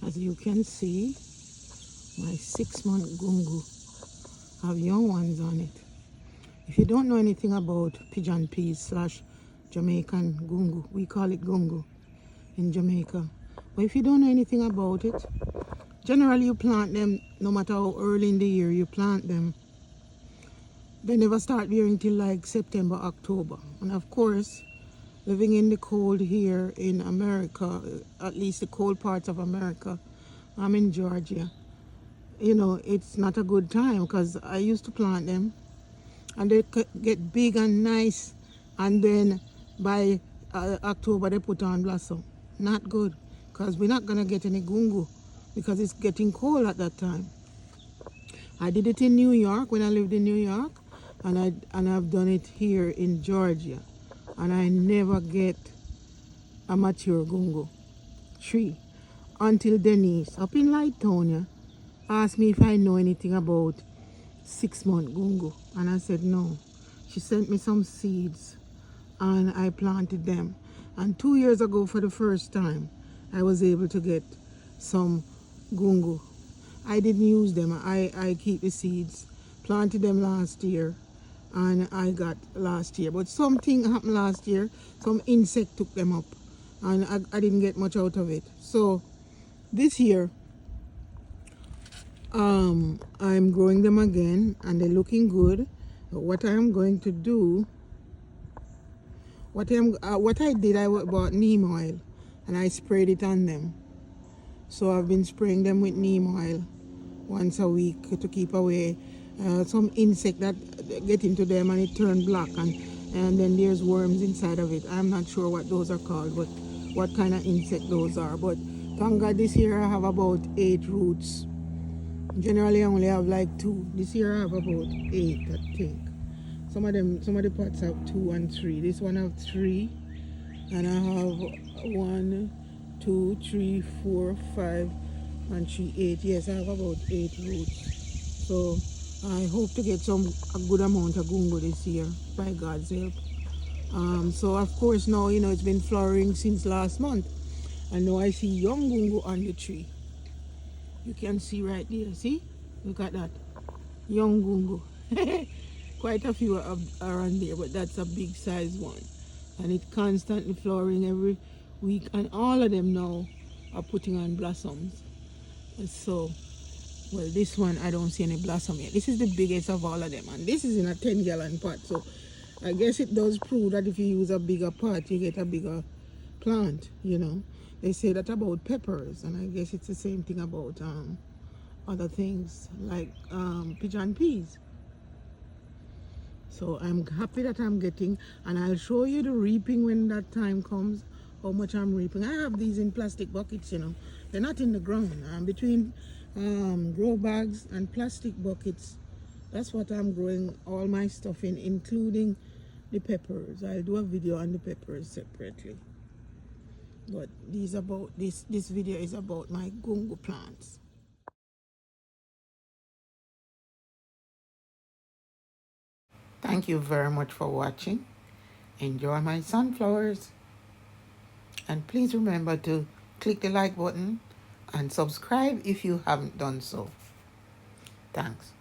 As you can see, my 6-month gungo have young ones on it. If you don't know anything about pigeon peas slash Jamaican gungo, we call it gungo in Jamaica. But if you don't know anything about it, generally you plant them no matter how early in the year you plant them. They never start bearing till like September, October. And of course, living in the cold here in America, at least the cold parts of America, I'm in Georgia. You know, it's not a good time because I used to plant them and they get big and nice, and then by October they put on blossom. Not good, because we're not gonna get any gungo because it's getting cold at that time. I did it in New York when I lived in New York, and I've done it here in Georgia, and I never get a mature gungo tree until Denise up in Lightonia asked me if I know anything about 6-month gungo, and I said no. She sent me some seeds and I planted them, and 2 years ago for the first time I was able to get some gungo. I didn't use them. I keep the seeds, planted them last year, and I got last year, but something happened last year. Some insect took them up and I didn't get much out of it. So this year I'm growing them again and they're looking good. What I'm going to do, what I did, I bought neem oil and I sprayed it on them. So I've been spraying them with neem oil once a week to keep away some insect that get into them and it turn black, and then there's worms inside of it. I'm not sure what those are called, but what kind of insect those are. But thank God this year I have about 8 roots. Generally I only have like 2. This year I have about 8, I think. Some of the pots have 2 and 3. This one have 3, and I have 1, 2, 3, 4, 5, and 3, 8. Yes, I have about 8 roots. So I hope to get a good amount of gungo this year by God's help. So of course now, you know, it's been flowering since last month, and now I see young gungo on the tree. You can see right there. See, look at that young gungo. Quite a few are on there, but that's a big size one, and it's constantly flowering every week, and all of them now are putting on blossoms. And so, well, this one I don't see any blossom yet. This is the biggest of all of them, and this is in a 10-gallon pot. So I guess it does prove that if you use a bigger pot, you get a bigger plant. You know, they say that about peppers, and I guess it's the same thing about other things like pigeon peas. So I'm happy that I'm getting, and I'll show you the reaping when that time comes, how much I'm reaping. I have these in plastic buckets, you know. They're not in the ground. I'm between grow bags and plastic buckets. That's what I'm growing all my stuff in, including the peppers. I'll do a video on the peppers separately. But this video is about my gungo plants. Thank you very much for watching. Enjoy my sunflowers. And please remember to click the like button and subscribe if you haven't done so. Thanks.